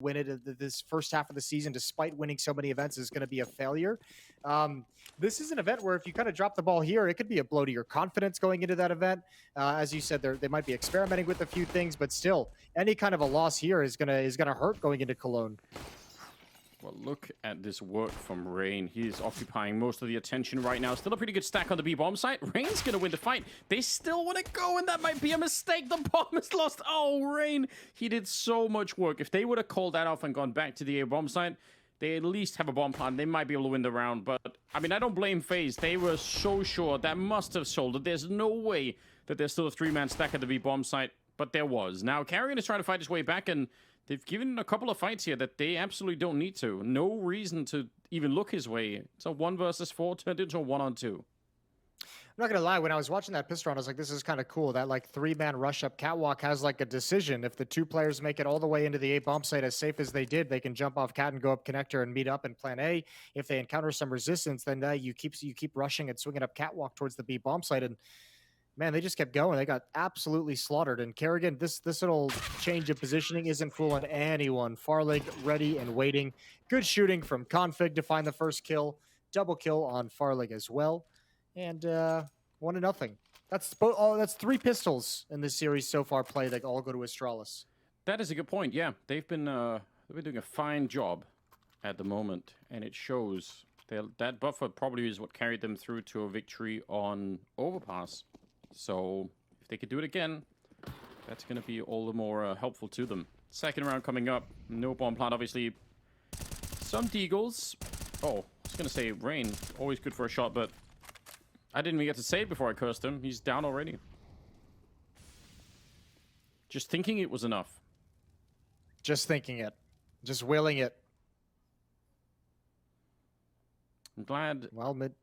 win it. This first half of the season, despite winning so many events, is going to be a failure. This is an event where if you kind of drop the ball here, it could be a blow to your confidence going into that event. As you said, they might be experimenting with a few things, but still, any kind of a loss here is gonna hurt going into Cologne. Well, look at this work from Rain. He is occupying most of the attention right now. Still a pretty good stack on the B-bomb site. Rain's going to win the fight. They still want to go, and that might be a mistake. The bomb is lost. Oh, Rain. He did so much work. If they would have called that off and gone back to the A-bomb site, they at least have a bomb plant. They might be able to win the round. But, I mean, I don't blame FaZe. They were so sure that must have sold it. There's no way that there's still a 3-man stack at the B-bomb site, but there was. Now, Carrion is trying to fight his way back, and they've given a couple of fights here that they absolutely don't need to. No reason to even look his way. It's a 1 versus 4 turned into a 1-on-2. I'm not gonna lie, when I was watching that pistol round, I was like, this is kind of cool. That like 3-man rush up catwalk has like a decision. If the 2 players make it all the way into the A bomb site as safe as they did, they can jump off cat and go up connector and meet up in plan A. If they encounter some resistance, then you keep rushing and swinging up catwalk towards the B bomb site. And man, they just kept going. They got absolutely slaughtered. And Kerrigan, this little change of positioning isn't fooling anyone. Farlig ready and waiting. Good shooting from Config to find the first kill. Double kill on Farlig as well. And 1-0. That's 3 pistols in this series so far played that all go to Astralis. That is a good point. Yeah, they've been doing a fine job at the moment, and it shows. That buffer probably is what carried them through to a victory on Overpass. So if they could do it again, that's going to be all the more helpful to them. Second round coming up. No bomb plant, obviously. Some deagles. Oh, I was going to say Rain. Always good for a shot, but I didn't even get to say it before I cursed him. He's down already. Just thinking it was enough. Just thinking it. Just willing it. I'm glad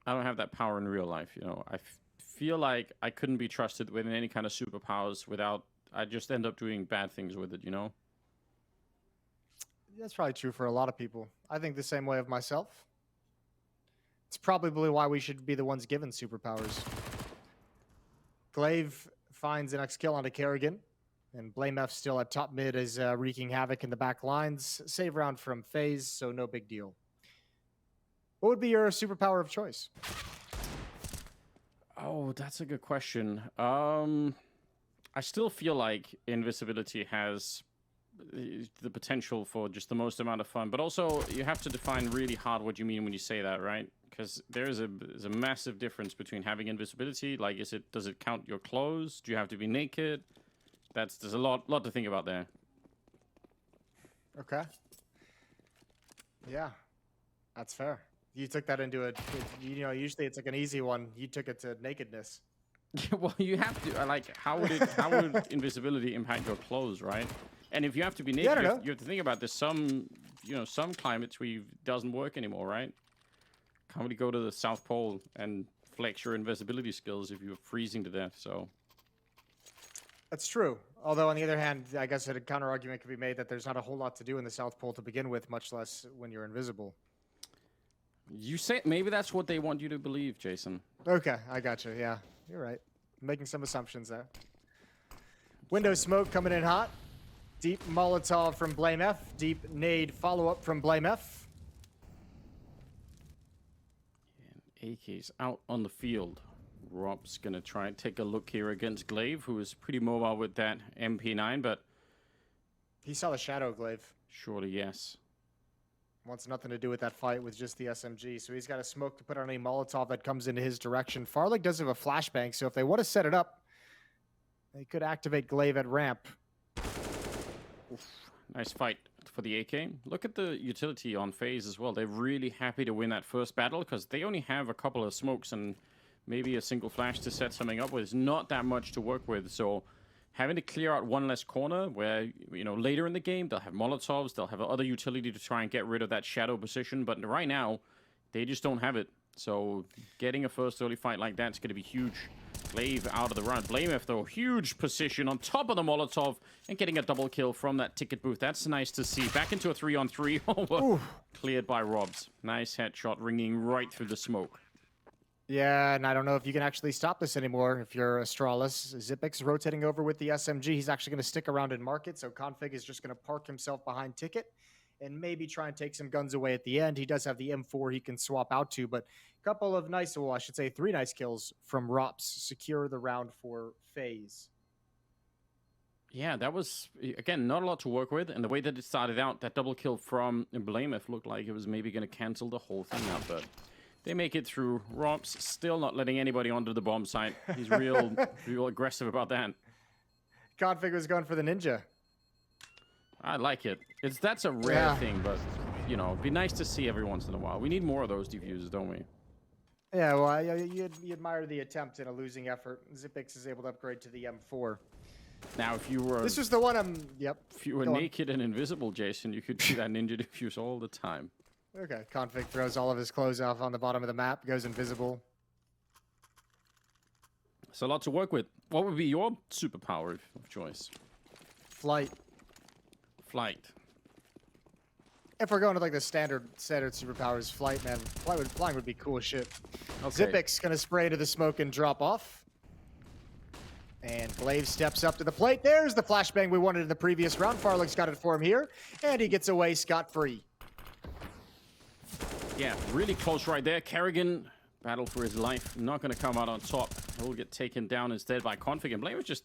I don't have that power in real life. You know, I feel like I couldn't be trusted with any kind of superpowers without... I just end up doing bad things with it, you know? That's probably true for a lot of people. I think the same way of myself. It's probably why we should be the ones given superpowers. Glaive finds the next kill onto Kerrigan. And Blame F still at top mid is wreaking havoc in the back lines. Save round from FaZe, so no big deal. What would be your superpower of choice? Oh, that's a good question. I still feel like invisibility has the potential for just the most amount of fun, but also you have to define really hard what you mean when you say that, right? Because there's a massive difference between having invisibility. Like, does it count your clothes? Do you have to be naked? There's a lot to think about there. Okay. Yeah, that's fair. You took that into usually it's like an easy one. You took it to nakedness. Well, you have to, like, how would invisibility impact your clothes, right? And if you have to be naked, you have to think about this. Some climates where it doesn't work anymore, right? Can't really go to the South Pole and flex your invisibility skills if you're freezing to death, so. That's true. Although, on the other hand, I guess a counter argument could be made that there's not a whole lot to do in the South Pole to begin with, much less when you're invisible. You say maybe that's what they want you to believe, Jason. Okay, I got you. Yeah, you're right. I'm making some assumptions there. Window smoke coming in hot. Deep Molotov from Blame F. Deep nade follow-up from Blame F. And AK's out on the field. Rob's going to try and take a look here against Glaive, who is pretty mobile with that MP9, but... He saw the shadow, Glaive. Surely, yes. Wants nothing to do with that fight with just the SMG, so he's got a smoke to put on any Molotov that comes into his direction. Farlig does have a flashbang, so if they want to set it up, they could activate Glaive at ramp. Oof. Nice fight for the AK. Look at the utility on FaZe as well. They're really happy to win that first battle because they only have a couple of smokes and maybe a single flash to set something up with. It's not that much to work with, so having to clear out one less corner where, you know, later in the game, they'll have Molotovs, they'll have other utility to try and get rid of that shadow position, but right now, they just don't have it. So getting a first early fight like that's going to be huge. Glaive out of the round. Blamef, though, huge position on top of the Molotov and getting a double kill from that ticket booth. That's nice to see. Back into a 3-on-3. Cleared by Robs. Nice headshot ringing right through the smoke. Yeah, and I don't know if you can actually stop this anymore if you're Astralis. Zipix rotating over with the SMG. He's actually going to stick around and mark it, so Config is just going to park himself behind Ticket. and maybe try and take some guns away at the end. He does have the M4 he can swap out to, but a couple of nice, well, I should say 3 nice kills from Rops secure the round for FaZe. Yeah, that was, again, not a lot to work with. And the way that it started out, that double kill from Blamef looked like it was maybe going to cancel the whole thing out. But they make it through. Rob's still not letting anybody onto the bomb site. He's real aggressive about that. Config was going for the ninja. I like it. That's a rare thing, but, you know, it'd be nice to see every once in a while. We need more of those diffusers, don't we? Yeah, well, you admire the attempt in a losing effort. Xipix is able to upgrade to the M4. Now, if you were... This was the one Yep. If you were naked and invisible, Jason, you could do that ninja diffuse all the time. Okay, Config throws all of his clothes off on the bottom of the map, goes invisible. It's a lot to work with. What would be your superpower of choice? Flight. Flight. If we're going to like the standard superpowers, flight, man. Flying would be cool as shit. Okay. Xipix gonna spray into the smoke and drop off. And Glaive steps up to the plate. There's the flashbang we wanted in the previous round. Farlick's got it for him here. And he gets away scot-free. Yeah, really close right there. Kerrigan, battle for his life. Not going to come out on top. He'll get taken down instead by Config. And Blamef just,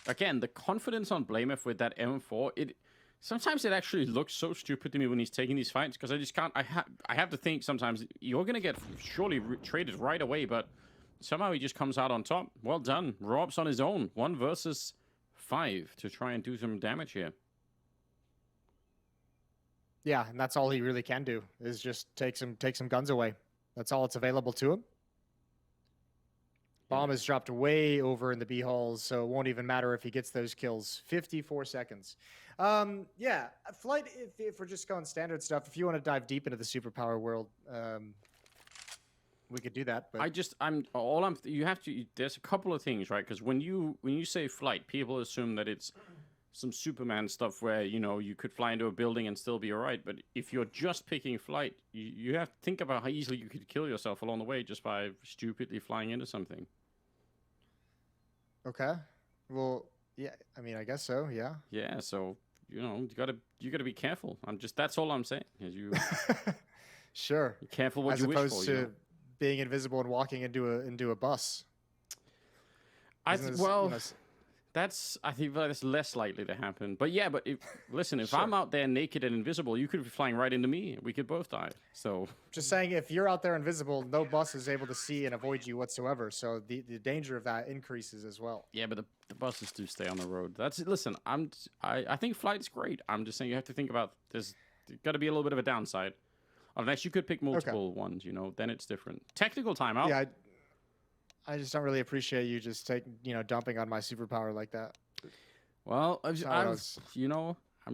again, the confidence on Blamef with that M4, sometimes it actually looks so stupid to me when he's taking these fights. Because I just can't, I have to think sometimes you're going to get surely traded right away. But somehow he just comes out on top. Well done. Rob's on his own. 1 versus 5 to try and do some damage here. Yeah, and that's all he really can do is just take some guns away. That's all that's available to him. Bomb is dropped way over in the B halls, so it won't even matter if he gets those kills. 54 seconds. Yeah, Flight, if we're just going standard stuff, if you want to dive deep into the superpower world, we could do that, but you have to, there's a couple of things, right? Because when you say flight, people assume that it's some Superman stuff where, you know, you could fly into a building and still be all right. But if you're just picking flight, you have to think about how easily you could kill yourself along the way just by stupidly flying into something. Okay. Well, yeah, I mean, I guess so, yeah. Yeah, so, you know, you gotta be careful. That's all I'm saying. Is you Sure. Be careful what as you wish for. As opposed to being invisible and walking into a bus. I think that's less likely to happen. But yeah, listen, if I'm out there naked and invisible, you could be flying right into me. We could both die. So just saying, if you're out there invisible, no bus is able to see and avoid you whatsoever. So the danger of that increases as well. Yeah, but the buses do stay on the road. Listen, I think flight's great. I'm just saying you have to think about there's got to be a little bit of a downside. Unless you could pick multiple ones, you know, then it's different. Technical timeout. Yeah, I just don't really appreciate you just dumping on my superpower like that. Well, I'm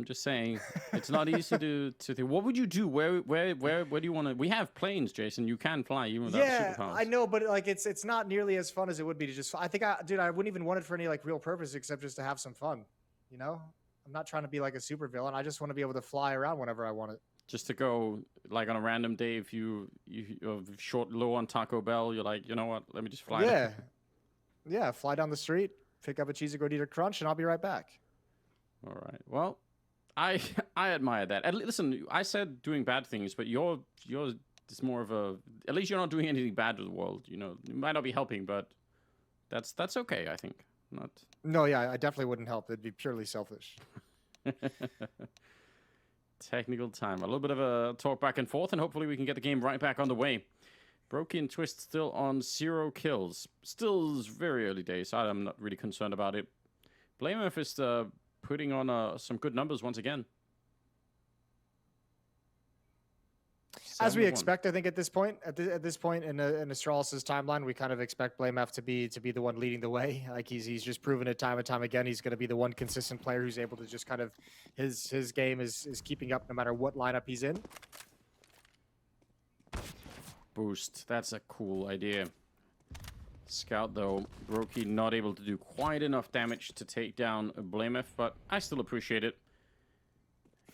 just saying it's not easy to think. What would you do? Where do you want to? We have planes, Jason. You can fly even without superpowers. I know, but like it's not nearly as fun as it would be to just. I wouldn't even want it for any like real purpose except just to have some fun. You know, I'm not trying to be like a supervillain. I just want to be able to fly around whenever I want it. Just to go, like, on a random day, if you're low on Taco Bell, you're like, you know what, let me just fly. Yeah. Yeah, fly down the street, pick up a cheesy gordita crunch, and I'll be right back. All right. Well, I admire that. Listen, I said doing bad things, but yours is more of a... At least you're not doing anything bad to the world, you know. You might not be helping, but that's okay, I think. No, yeah, I definitely wouldn't help. It'd be purely selfish. Technical time. A little bit of a talk back and forth, and hopefully we can get the game right back on the way. Broken Twist still on 0 kills. Still very early days, so I'm not really concerned about it. Blamef is putting on some good numbers once again. As we expect, I think at this point in Astralis' timeline, we kind of expect Blamef to be the one leading the way. Like he's just proven it time and time again. He's going to be the one consistent player who's able to just kind of his game is keeping up no matter what lineup he's in. Boost. That's a cool idea. Scout though, Brokey not able to do quite enough damage to take down Blamef, but I still appreciate it.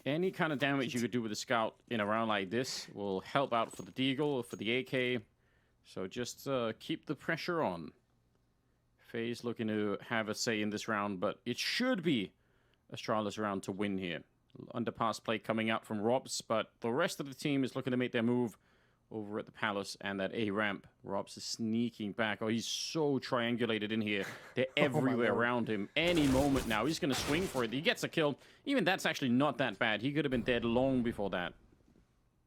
Any kind of damage you could do with a scout in a round like this will help out for the Deagle, for the AK. So just keep the pressure on. FaZe looking to have a say in this round, but it should be Astralis round to win here. Underpass play coming out from Robs, but the rest of the team is looking to make their move over at the Palace and that A ramp. Robs is sneaking back. Oh, he's so triangulated in here. They're everywhere around him. Any moment now, he's going to swing for it. He gets a kill. Even that's actually not that bad. He could have been dead long before that.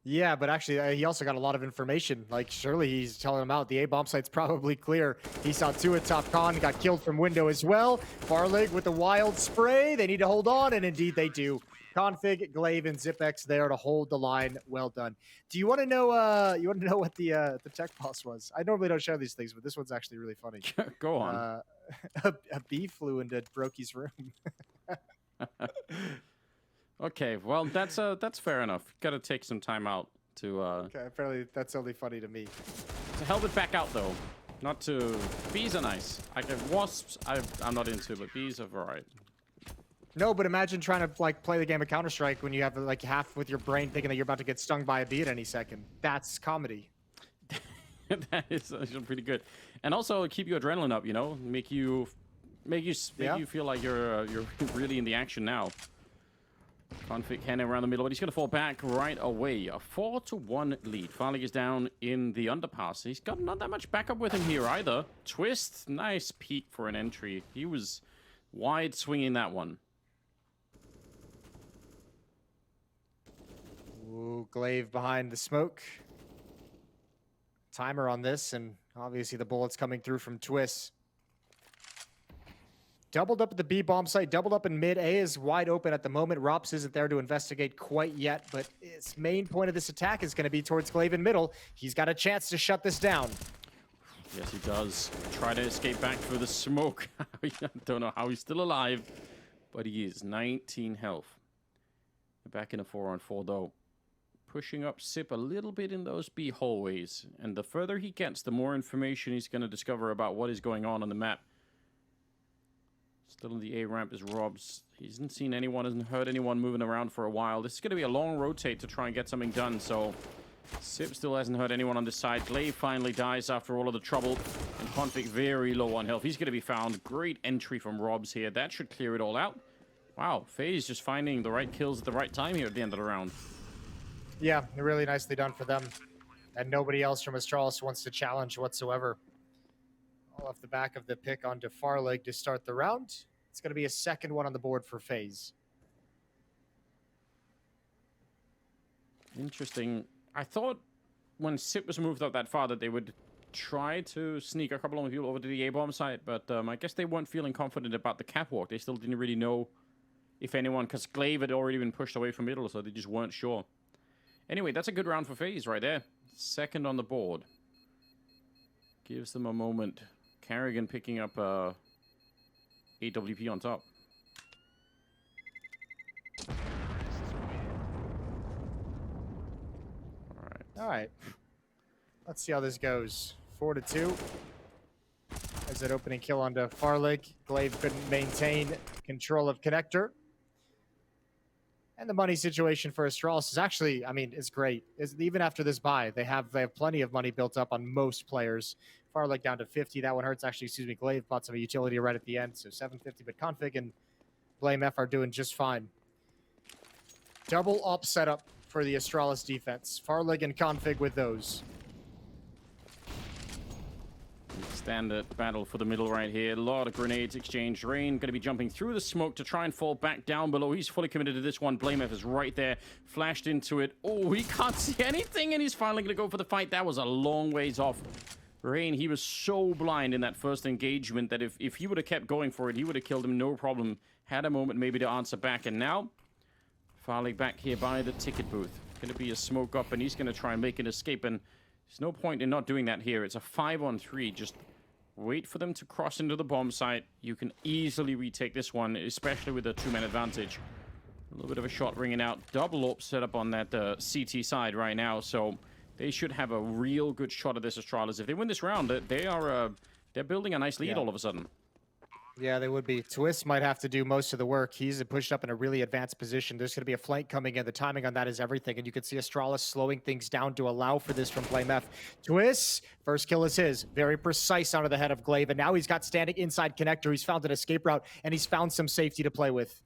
Yeah, but actually, he also got a lot of information. Like, surely he's telling him out. The A bomb site's probably clear. He saw two at top con, got killed from window as well. Farlig with the wild spray. They need to hold on, and indeed they do. Config, Glaive, and ZipX there to hold the line. Well done. Do you want to know? You want to know what the tech boss was? I normally don't share these things, but this one's actually really funny. Go on. A bee flew into Brokey's room. Okay, well that's fair enough. Got to take some time out to. Okay, apparently that's only funny to me. To help it back out though, not to. Bees are nice. Wasps, I'm not into, but bees are alright. No, but imagine trying to like play the game of Counter-Strike when you have like half with your brain thinking that you're about to get stung by a bee at any second. That's comedy. That is pretty good, and also keep your adrenaline up. You know, make you feel like you're really in the action now. Config Henna around the middle, but he's going to fall back right away. A 4-1 lead. Farlig is down in the underpass. He's got not that much backup with him here either. Twist, nice peek for an entry. He was wide swinging that one. Ooh, Glaive behind the smoke. Timer on this, and obviously the bullets coming through from Twist. Doubled up at the B bomb site, doubled up in mid. A is wide open at the moment. Rops isn't there to investigate quite yet, but its main point of this attack is going to be towards Glaive in middle. He's got a chance to shut this down. Yes, he does. Try to escape back through the smoke. I don't know how he's still alive, but he is. 19 health. Back in a 4-on-4 though. Pushing up Sip a little bit in those B hallways, and the further he gets, the more information he's going to discover about what is going on the map. Still in the A ramp is Robs. He hasn't seen anyone, hasn't heard anyone moving around for a while. This is going to be a long rotate to try and get something done, so Sip still hasn't heard anyone on this side. Glaive finally dies after all of the trouble, and Config very low on health. He's going to be found. Great entry from Robs here. That should clear it all out. Wow, FaZe just finding the right kills at the right time here at the end of the round. Yeah, really nicely done for them. And nobody else from Astralis wants to challenge whatsoever. All off the back of the pick onto Farlig to start the round. It's going to be a second one on the board for FaZe. Interesting. I thought when Sip was moved up that far that they would try to sneak a couple of people over to the A-bomb site, but I guess they weren't feeling confident about the catwalk. They still didn't really know if anyone, because Glaive had already been pushed away from middle, so they just weren't sure. Anyway, that's a good round for FaZe right there. Second on the board. Gives them a moment. Carrigan picking up AWP on top. All right. Let's see how this goes. 4-2. As that opening kill onto Farlig. Glaive couldn't maintain control of connector. And the money situation for Astralis is actually, I mean, is great. Even after this buy, they have plenty of money built up on most players. Farlig down to 50. That one hurts. Actually, excuse me, Glaive bought some utility right at the end, so 750. But Config and Blame F are doing just fine. Double up setup for the Astralis defense. Farlig and Config with those. Standard battle for the middle right here. A lot of grenades exchanged. Rain going to be jumping through the smoke to try and fall back down below. He's fully committed to this one. Blame F is right there. Flashed into it. Oh, he can't see anything, and he's finally going to go for the fight. That was a long ways off. Rain, he was so blind in that first engagement that if he would have kept going for it, he would have killed him no problem. Had a moment maybe to answer back, and now Farlig back here by the ticket booth. Going to be a smoke up, and he's going to try and make an escape, and there's no point in not doing that here. It's a 5-on-3. Just wait for them to cross into the bomb site. You can easily retake this one, especially with a two-man advantage. A little bit of a shot ringing out. Double up set up on that CT side right now, so they should have a real good shot at this Astralis. If they win this round, they're building a nice lead all of a sudden. Yeah, they would be. Twist might have to do most of the work. He's pushed up in a really advanced position. There's going to be a flank coming in. The timing on that is everything. And you can see Astralis slowing things down to allow for this from Blame F. Twist, first kill is his. Very precise onto the head of Glaive. And now he's got standing inside connector. He's found an escape route, and he's found some safety to play with.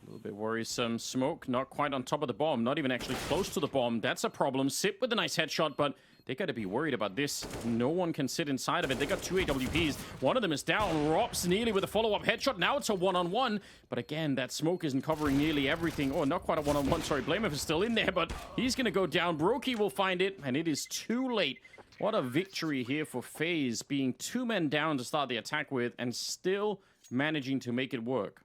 little bit worrisome. Smoke, not quite on top of the bomb, not even actually close to the bomb. That's a problem. Sip with a nice headshot, but they got to be worried about this. No one can sit inside of it. They got 2 AWPs. One of them is down. Rops nearly with a follow-up headshot. Now it's a one-on-one. But again, that smoke isn't covering nearly everything. Oh, not quite a one-on-one. Sorry, Blameff is still in there, but he's going to go down. Brokey will find it, and it is too late. What a victory here for FaZe, being 2 men down to start the attack with, and still managing to make it work.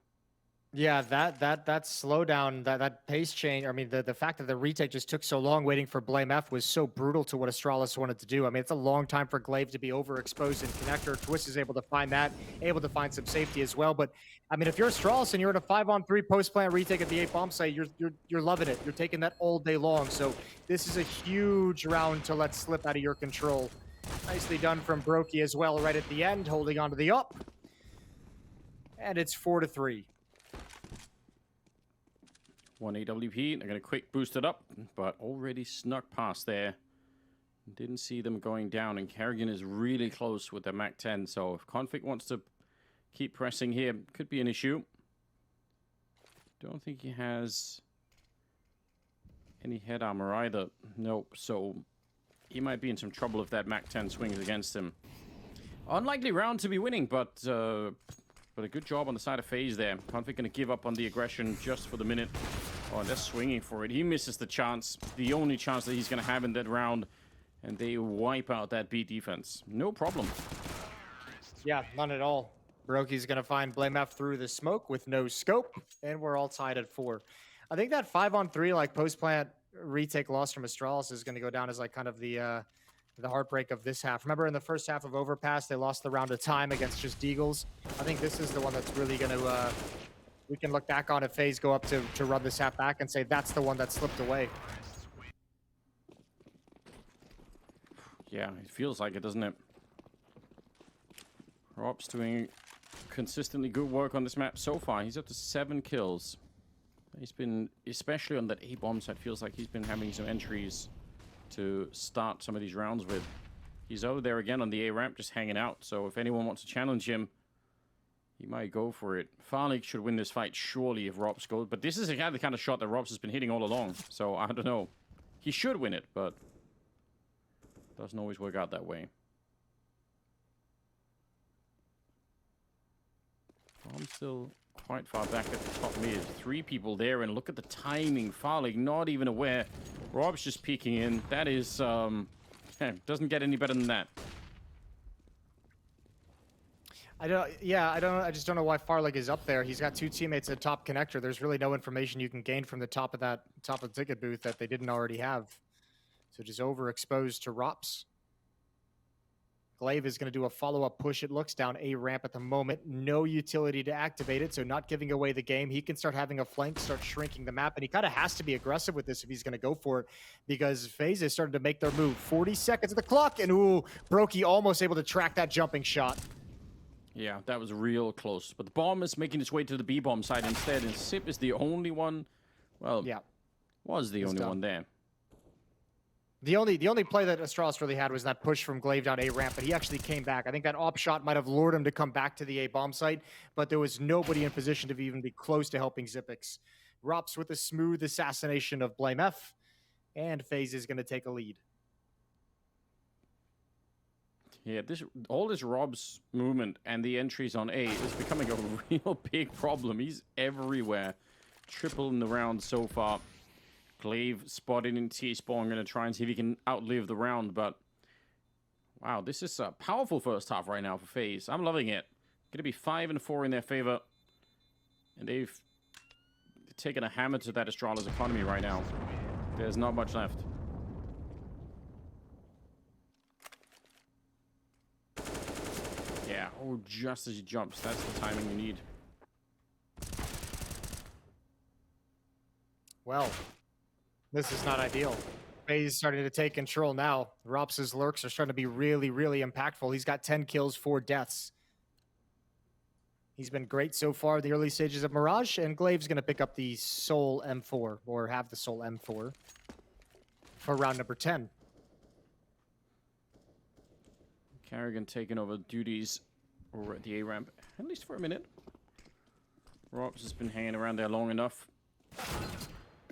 Yeah, that slowdown, that pace change. I mean, the fact that the retake just took so long waiting for Blameff was so brutal to what Astralis wanted to do. I mean, it's a long time for Glaive to be overexposed in connector. Twist is able to find that, able to find some safety as well. But I mean, if you're Astralis and you're in a 5-on-3 post-plant retake at the 8 bomb site, you're loving it. You're taking that all day long. So this is a huge round to let slip out of your control. Nicely done from Brokey as well, right at the end, holding on to the up. And it's 4-3. 1 AWP, they're going to quick boost it up, but already snuck past there. Didn't see them going down, and Kerrigan is really close with their MAC-10, so if Config wants to keep pressing here, could be an issue. Don't think he has any head armor either. Nope, so he might be in some trouble if that MAC-10 swings against him. Unlikely round to be winning, but a good job on the side of FaZe there. Config going to give up on the aggression just for the minute. Oh, and they're swinging for it. He misses the chance, the only chance that he's going to have in that round, and they wipe out that B defense. No problem. Yeah, none at all. Brokey's going to find Blameff through the smoke with no scope, and we're all tied at 4. I think that 5-on-3, like, post-plant retake loss from Astralis is going to go down as, like, kind of the heartbreak of this half. Remember in the first half of Overpass, they lost the round of time against just Deagles. I think this is the one that's really going to, we can look back on if FaZe go up to run this half back and say that's the one that slipped away. Yeah, it feels like it, doesn't it? Rob's doing consistently good work on this map so far. He's up to 7 kills. He's been, especially on that A bomb side, feels like he's been having some entries to start some of these rounds with. He's over there again on the A ramp, just hanging out. So if anyone wants to challenge him, he might go for it. Farlig should win this fight, surely, if Robs goes. But this is the kind of shot that Robs has been hitting all along. So I don't know. He should win it, but doesn't always work out that way. I'm still quite far back at the top mid. 3 people there, and look at the timing. Farlig not even aware. Rob's just peeking in. That is, doesn't get any better than that. I just don't know why Farlig is up there. He's got 2 teammates at top connector. There's really no information you can gain from the top of the ticket booth that they didn't already have. So just overexposed to Rops. Glaive is going to do a follow-up push. It looks down A ramp at the moment. No utility to activate it, so not giving away the game. He can start having a flank, start shrinking the map, and he kind of has to be aggressive with this if he's going to go for it, because FaZe is starting to make their move. 40 seconds of the clock, and ooh, Brokey almost able to track that jumping shot. Yeah, that was real close. But the bomb is making its way to the B bomb side instead, and Sip is the only one, well, yeah, was the only one there. The only play that Astralis really had was that push from Glaive down A ramp, but he actually came back. I think that op shot might have lured him to come back to the A bomb site, but there was nobody in position to even be close to helping Xyp9x. Rops with a smooth assassination of Blameff, and FaZe is going to take a lead. Yeah, all this Rob's movement and the entries on A is becoming a real big problem. He's everywhere. Triple in the round so far. Glaive spotted in T-spawn, going to try and see if he can outlive the round, but wow, this is a powerful first half right now for FaZe. I'm loving it. Going to be 5-4 in their favor, and they've taken a hammer to that Astralis economy right now. There's not much left. Yeah, oh, just as he jumps. That's the timing you need. Well, this is not ideal. FaZe starting to take control now. Rops' lurks are starting to be really, really impactful. He's got 10 kills, 4 deaths. He's been great so far in the early stages of Mirage, and Glaive's going to pick up the Soul M4, or have the Soul M4, for round number 10. Kerrigan taking over duties over at the A ramp, at least for a minute. Robs has been hanging around there long enough.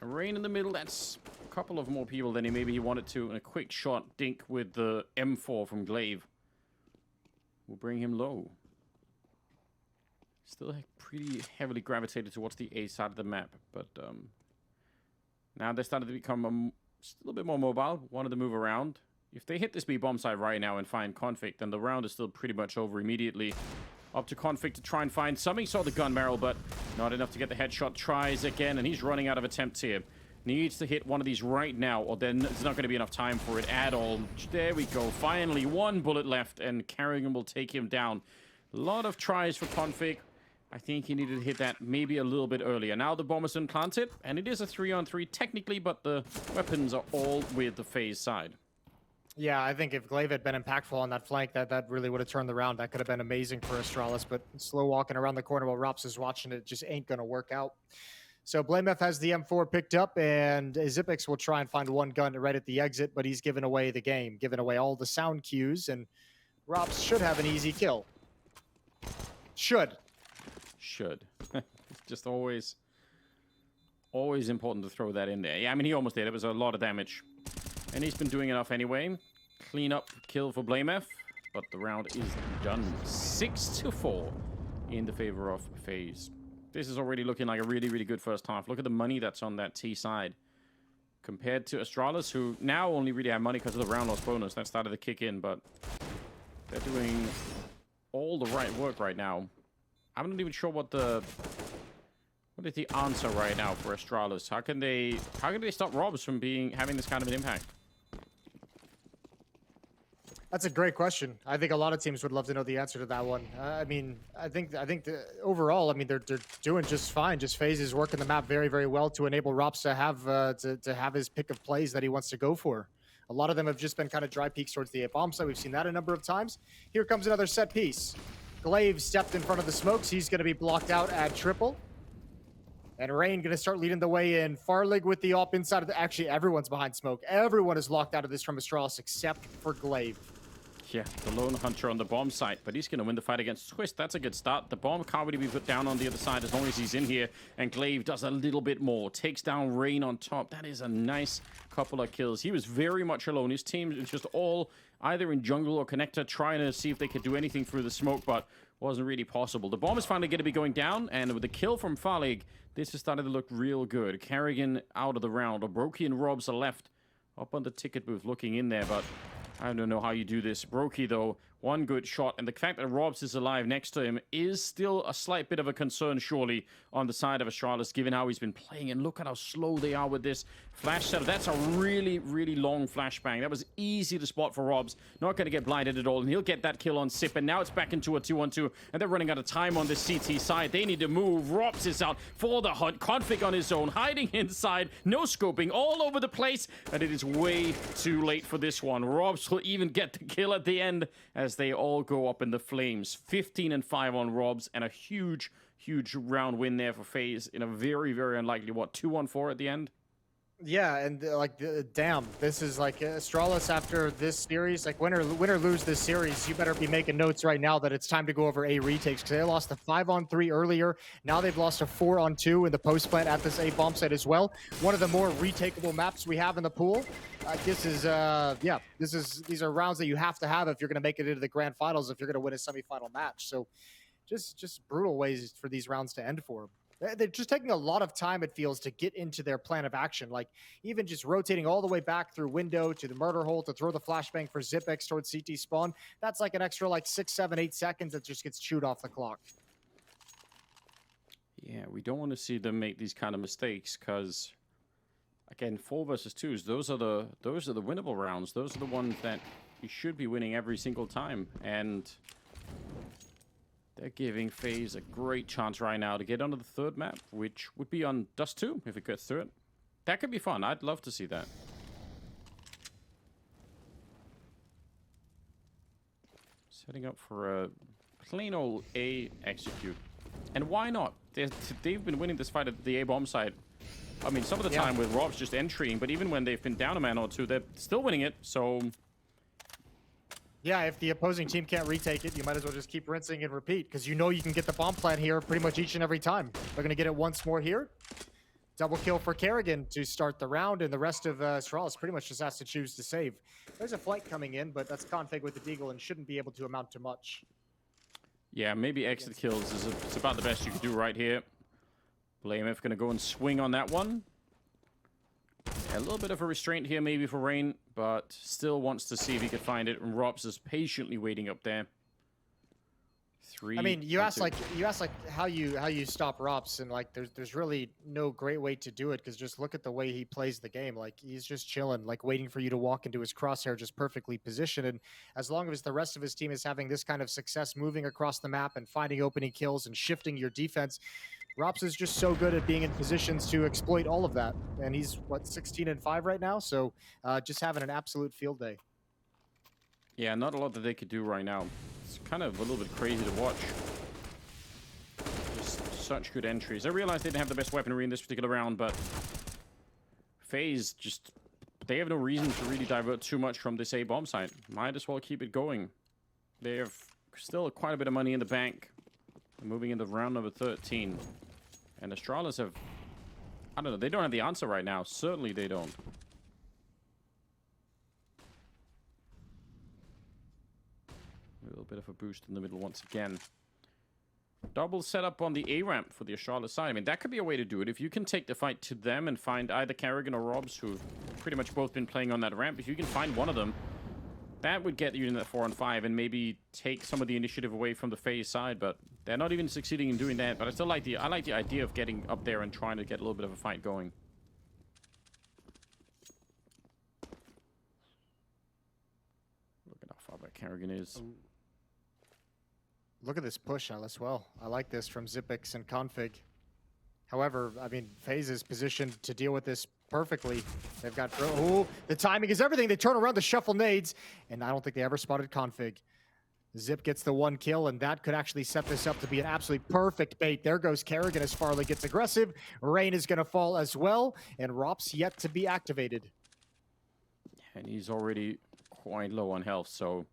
A Rain in the middle, that's a couple of more people than maybe he wanted to. And a quick shot dink with the M4 from Glaive will bring him low. Still pretty heavily gravitated towards the A side of the map. But now they're starting to become still a bit more mobile. Wanted to move around. If they hit this B bomb side right now and find Config, then the round is still pretty much over immediately. Up to Config to try and find something. Saw the gun barrel, but not enough to get the headshot. Tries again, and he's running out of attempts here. Needs to hit one of these right now, or then there's not going to be enough time for it at all. There we go. Finally, one bullet left, and Carrigan will take him down. A lot of tries for Config. I think he needed to hit that maybe a little bit earlier. Now the bomb is implanted, and it is a 3-on-3 technically, but the weapons are all with the FaZe side. Yeah, I think if Glaive had been impactful on that flank, that really would have turned the round. That could have been amazing for Astralis, but slow walking around the corner while Rops is watching it just ain't going to work out. So BlameF has the M4 picked up, and Zipix will try and find one gun right at the exit, but he's given away the game, giving away all the sound cues, and Rops should have an easy kill. Should. It's just always important to throw that in there. Yeah, I mean, he almost did. It was a lot of damage. And he's been doing enough anyway. Clean up kill for BlameF, but the round is done. 6-4 in the favor of FaZe. This is already looking like a really, really good first half. Look at the money that's on that T side. Compared to Astralis, who now only really have money because of the round loss bonus. That started to kick in, but they're doing all the right work right now. I'm not even sure what is the answer right now for Astralis. How can they stop Robs from having this kind of an impact? That's a great question. I think a lot of teams would love to know the answer to that one. I mean, I think overall, I mean, they're doing just fine. Just FaZe is working the map very, very well to enable Rops to have his pick of plays that he wants to go for. A lot of them have just been kind of dry peaks towards the A bomb side. We've seen that a number of times. Here comes another set piece. Glaive stepped in front of the smokes. He's going to be blocked out at triple. And Rain going to start leading the way in. Farlig with the op inside of the... Actually, everyone's behind smoke. Everyone is locked out of this from Astralis except for Glaive. Yeah, the lone hunter on the bomb site, but he's going to win the fight against Twist. That's a good start. The bomb can't really be put down on the other side as long as he's in here. And Glaive does a little bit more. Takes down Rain on top. That is a nice couple of kills. He was very much alone. His team is just all either in jungle or connector trying to see if they could do anything through the smoke, but wasn't really possible. The bomb is finally going to be going down, and with the kill from Farlig, this is starting to look real good. Carrigan out of the round. Obroki and Robs are left up on the ticket booth looking in there, but I don't know how you do this. Brokey, though, one good shot. And the fact that Robs is alive next to him is still a slight bit of a concern, surely, on the side of Astralis, given how he's been playing. And look at how slow they are with this flash setup. That's a really, really long flashbang. That was easy to spot for Robs. Not going to get blinded at all. And he'll get that kill on Sip. And now it's back into a 2-on-2. And they're running out of time on this CT side. They need to move. Robs is out for the hunt. Config on his own. Hiding inside. No scoping. All over the place. And it is way too late for this one. Robs will even get the kill at the end as they all go up in the flames. 15-5 on Robs, and a huge round win there for FaZe in a very, very unlikely, 2-on-4 at the end? Yeah, and damn, this is like Astralis after this series. Like, win or lose this series, you better be making notes right now that it's time to go over A retakes, because they lost a 5-on-3 earlier. Now they've lost a 4-on-2 in the post plant at this A bomb site as well. One of the more retakeable maps we have in the pool. These are rounds that you have to have if you're going to make it into the grand finals, if you're going to win a semifinal match. So just brutal ways for these rounds to end for them. They're just taking a lot of time, it feels, to get into their plan of action. Like, even just rotating all the way back through window to the murder hole to throw the flashbang for Zipex towards CT spawn. That's like an extra 6, 7, 8 seconds that just gets chewed off the clock. Yeah, we don't want to see them make these kind of mistakes, because again, 4 versus 2s, those are the winnable rounds. Those are the ones that you should be winning every single time. And they're giving FaZe a great chance right now to get onto the third map, which would be on Dust 2 if it gets through it. That could be fun. I'd love to see that. Setting up for a plain old A execute. And why not? They've been winning this fight at the A bomb side. I mean, some of the time with Robs just entering, but even when they've been down a man or two, they're still winning it. So Yeah, if the opposing team can't retake it, you might as well just keep rinsing and repeat, because you know you can get the bomb plant here pretty much each and every time. They're going to get it once more here. Double kill for Kerrigan to start the round, and the rest of Astralis pretty much just has to choose to save. There's a flight coming in, but that's config with the Deagle and shouldn't be able to amount to much. Yeah, maybe exit kills is it's about the best you can do right here. BlameF going to go and swing on that one. Yeah, a little bit of a restraint here maybe for Rain, but still wants to see if he can find it. And Robs is patiently waiting up there. I mean, you asked like how you stop Rops, and like there's really no great way to do it, because just look at the way he plays the game. Like he's just chilling, like waiting for you to walk into his crosshair, just perfectly positioned. And as long as the rest of his team is having this kind of success moving across the map and finding opening kills and shifting your defense, Rops is just so good at being in positions to exploit all of that. And he's what, 16-5 right now, so just having an absolute field day. Yeah, not a lot that they could do right now. It's kind of a little bit crazy to watch. Just such good entries. I realized they didn't have the best weaponry in this particular round, but FaZe just, they have no reason to really divert too much from this A bomb site. Might as well keep it going. They have still quite a bit of money in the bank. They're moving into round number 13. And Astralis have, I don't know, they don't have the answer right now. Certainly they don't. A little bit of a boost in the middle once again. Double setup on the A ramp for the Astralis side. I mean, that could be a way to do it. If you can take the fight to them and find either Kerrigan or Robs, who've pretty much both been playing on that ramp, if you can find one of them, that would get you in that 4-on-5 and maybe take some of the initiative away from the FaZe side. But they're not even succeeding in doing that. But I still like the idea of getting up there and trying to get a little bit of a fight going. Look at how far back Kerrigan is. Look at this push as well. I like this from Zipix and Config. However, I mean, FaZe is positioned to deal with this perfectly. They've got, oh, the timing is everything. They turn around to shuffle nades, and I don't think they ever spotted Config. Zip gets the one kill, and that could actually set this up to be an absolutely perfect bait. There goes Kerrigan as Farley gets aggressive. Rain is going to fall as well, and Rops yet to be activated. And he's already quite low on health, so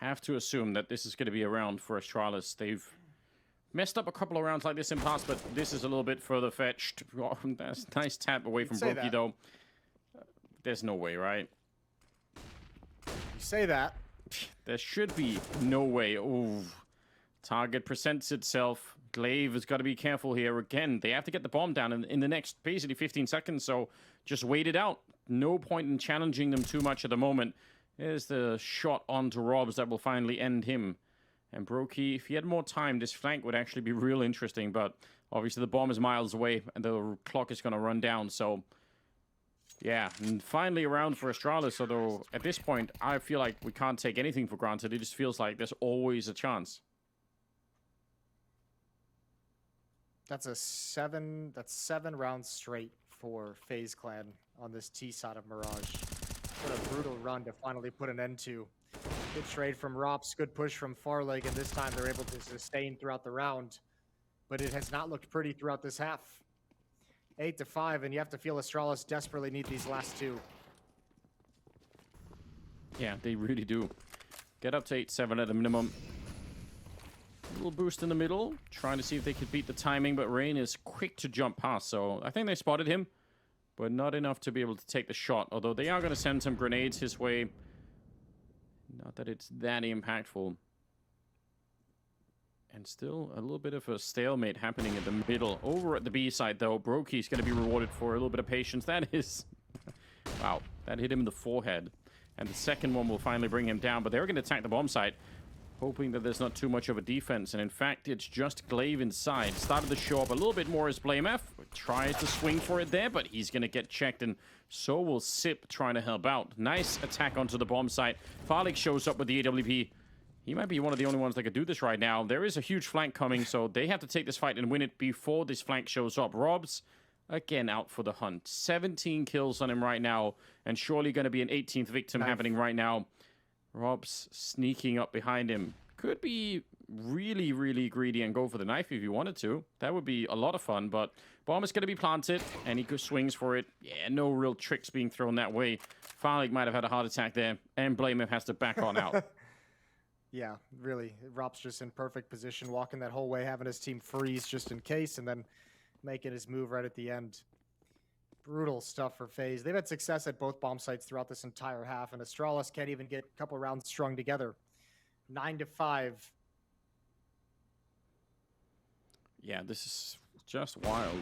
have to assume that this is going to be a round for Astralis. They've messed up a couple of rounds like this in the past, but this is a little bit further fetched. Oh, that's a nice tap away from Brokey, though. There's no way, right? You say that. There should be no way. Ooh. Target presents itself. Glaive has got to be careful here. Again, they have to get the bomb down in the next basically 15 seconds, so just wait it out. No point in challenging them too much at the moment. There's the shot onto Robs that will finally end him. And Brokey, if he had more time, this flank would actually be real interesting, but obviously the bomb is miles away and the clock is going to run down, so yeah. And finally a round for Astralis, although at this point I feel like we can't take anything for granted. It just feels like there's always a chance. That's seven rounds straight for FaZe Clan on this T side of Mirage. What a brutal run to finally put an end to. Good trade from Rops, good push from Farleg, and this time they're able to sustain throughout the round. But it has not looked pretty throughout this half. 8-5, and you have to feel Astralis desperately need these last two. Yeah, they really do. Get up to 8-7 at a minimum. A little boost in the middle, trying to see if they could beat the timing, but Rain is quick to jump past, so I think they spotted him, but not enough to be able to take the shot, although they are going to send some grenades his way. Not that it's that impactful. And still a little bit of a stalemate happening in the middle. Over at the B side, though, Brokey's going to be rewarded for a little bit of patience. That is... wow, that hit him in the forehead. And the second one will finally bring him down, but they're going to attack the bomb site, hoping that there's not too much of a defense. And in fact, it's just Glaive inside. Started to show up a little bit more as BlameF. Tried to swing for it there, but he's going to get checked, and so will Sip trying to help out. Nice attack onto the bomb site. Farlig shows up with the AWP. He might be one of the only ones that could do this right now. There is a huge flank coming, so they have to take this fight and win it before this flank shows up. Robs, again, out for the hunt. 17 kills on him right now, and surely going to be an 18th victim happening right now. Robs sneaking up behind him. Could be really, really greedy and go for the knife if he wanted to. That would be a lot of fun, but bomb is going to be planted, and he swings for it. Yeah, no real tricks being thrown that way. Farlig might have had a heart attack there, and BlameF has to back on out. Yeah, really. Rob's just in perfect position, walking that whole way, having his team freeze just in case, and then making his move right at the end. Brutal stuff for FaZe. They've had success at both bomb sites throughout this entire half, and Astralis can't even get a couple rounds strung together. 9-5. Yeah, this is just wild.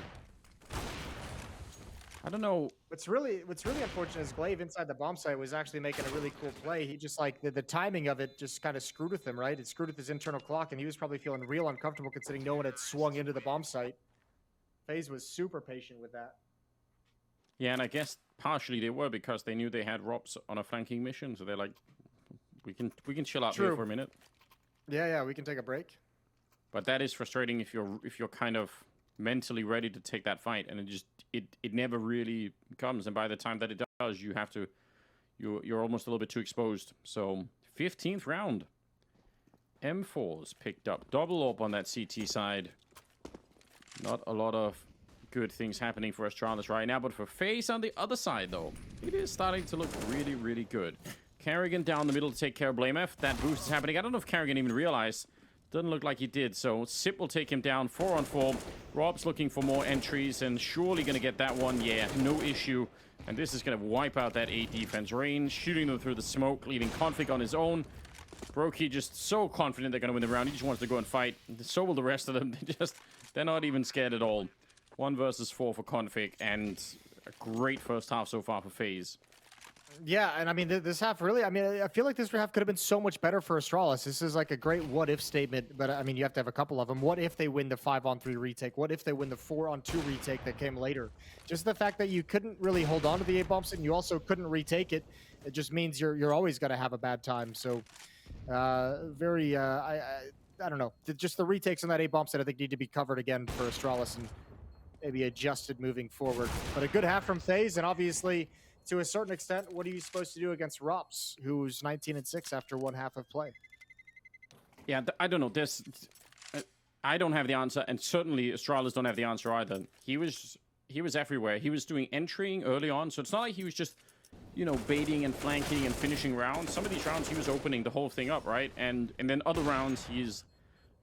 I don't know. What's really unfortunate is Glaive inside the bomb site was actually making a really cool play. He just like the timing of it just kind of screwed with him, right? It screwed with his internal clock, and he was probably feeling real uncomfortable considering no one had swung into the bomb site. FaZe was super patient with that. Yeah, and I guess partially they were because they knew they had Robs on a flanking mission, so they're like, we can chill out here for a minute. Yeah, we can take a break. But that is frustrating if you're kind of mentally ready to take that fight, and it never really comes. And by the time that it does, you're almost a little bit too exposed. So 15th round, M4's picked up double up on that CT side. Not a lot of good things happening for Astralis right now, but for FaZe on the other side, though, it is starting to look really, really good. Carrigan down the middle to take care of BlameF. That boost is happening. I don't know if Carrigan even realized. Doesn't look like he did, so Sip will take him down 4-on-4. Rob's looking for more entries and surely going to get that one. Yeah, no issue. And this is going to wipe out that 8 defense range, shooting them through the smoke, leaving Config on his own. Brokey just so confident they're going to win the round. He just wants to go and fight. So will the rest of them. They're not even scared at all. 1 versus 4 for Config, and a great first half so far for FaZe. Yeah, and I mean, this half really, I mean, I feel like this half could have been so much better for Astralis. This is like a great what-if statement, but I mean, you have to have a couple of them. What if they win the 5-on-3 retake? What if they win the 4-on-2 retake that came later? Just the fact that you couldn't really hold on to the A-bombs and you also couldn't retake it, it just means you're always going to have a bad time. So, I don't know. Just the retakes on that A-bomb set, I think, need to be covered again for Astralis and maybe adjusted moving forward. But a good half from FaZe, and obviously, to a certain extent, what are you supposed to do against Rops, who's 19-6 after 1 half of play? Yeah, I don't know. I don't have the answer, and certainly Astralis don't have the answer either. He was everywhere. He was doing entering early on, so it's not like he was just, you know, baiting and flanking and finishing rounds. Some of these rounds he was opening the whole thing up, right? And then other rounds he's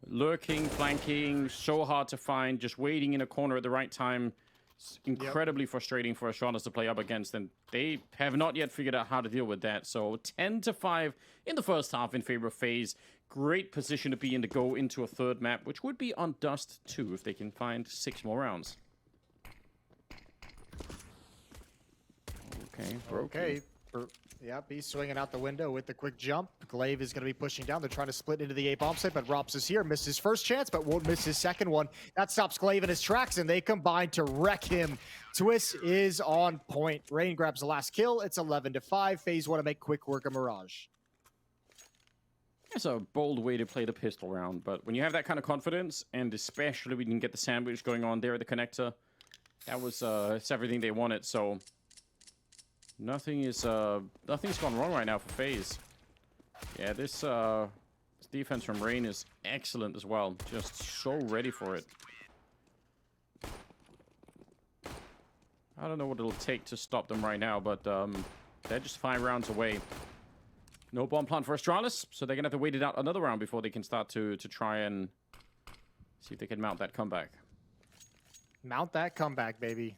lurking, flanking, so hard to find, just waiting in a corner at the right time. It's incredibly frustrating for Astralis to play up against, and they have not yet figured out how to deal with that. So 10-5 in the first half in favor of FaZe. Great position to be in to go into a third map, which would be on Dust 2 if they can find 6 more rounds. Okay, Okay. Yep, he's swinging out the window with the quick jump. Glaive is going to be pushing down. They're trying to split into the A-bomb site, but Rops is here. Missed his first chance, but won't miss his second one. That stops Glaive in his tracks, and they combine to wreck him. Twist is on point. Rain grabs the last kill. It's 11-5. FaZe want to make quick work of Mirage. It's a bold way to play the pistol round, but when you have that kind of confidence, and especially when you can get the sandwich going on there at the connector, that was it's everything they wanted. So nothing's gone wrong right now for FaZe. Yeah, this defense from Rain is excellent as well. Just so ready for it. I don't know what it'll take to stop them right now, but they're just 5 rounds away. No bomb plant for Astralis, so they're going to have to wait it out another round before they can start to try and see if they can mount that comeback. Mount that comeback, baby.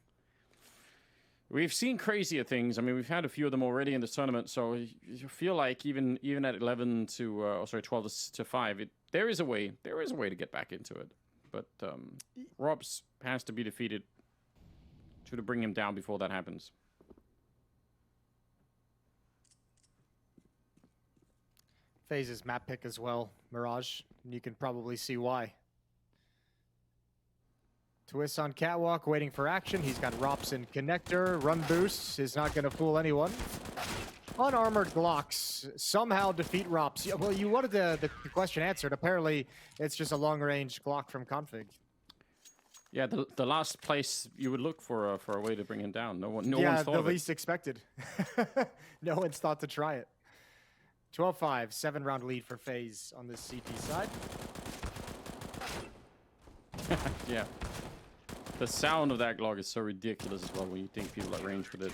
We've seen crazier things. I mean, we've had a few of them already in this tournament, so you feel like even at 12-5, there is a way to get back into it. But Robs has to be defeated to bring him down before that happens. FaZe's map pick as well, Mirage. And you can probably see why. Twist on Catwalk, waiting for action. He's got Rops in connector. Run boost is not going to fool anyone. Unarmored Glocks somehow defeat Rops. Well, you wanted the question answered. Apparently, it's just a long-range Glock from Config. Yeah, the last place you would look for a way to bring him down. No one's thought of it. Yeah, the least expected. No one's thought to try it. 12-5, 7-round lead for FaZe on this CT side. Yeah. The sound of that Glock is so ridiculous as well when you think people at range with it.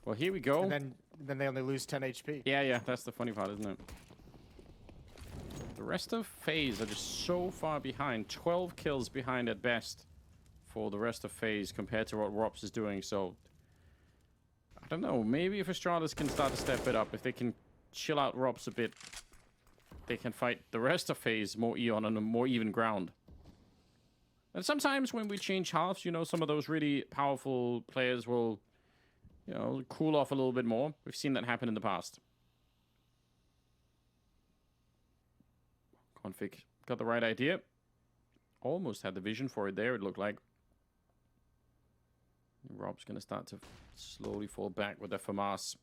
Well, here we go. And then then they only lose 10 HP. Yeah, that's the funny part, isn't it? The rest of FaZe are just so far behind. 12 kills behind at best for the rest of FaZe compared to what Rops is doing. So, I don't know. Maybe if Astralis can start to step it up, if they can chill out Rops a bit, they can fight the rest of FaZe more on a more even ground. And sometimes when we change halves, you know, some of those really powerful players will, you know, cool off a little bit more. We've seen that happen in the past. Config got the right idea. Almost had the vision for it there, it looked like. Rob's going to start to slowly fall back with the FAMAS.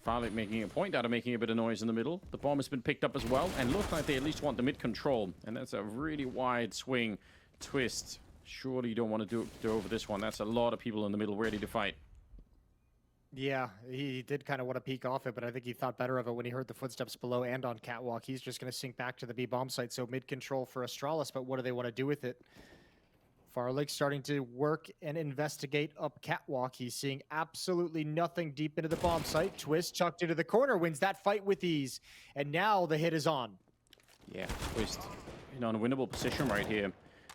Farlight making a point out of making a bit of noise in the middle. The bomb has been picked up as well, and looks like they at least want the mid control. And that's a really wide swing. Twist. Surely you don't want to do over this one. That's a lot of people in the middle ready to fight. Yeah, he did kind of want to peek off it, but I think he thought better of it when he heard the footsteps below and on Catwalk. He's just going to sink back to the B bomb site, so mid control for Astralis, but what do they want to do with it? Farlight starting to work and investigate up Catwalk. He's seeing absolutely nothing deep into the bomb site. Twist chucked into the corner, wins that fight with ease, and now the hit is on. Yeah, Twist in an unwinnable position right here.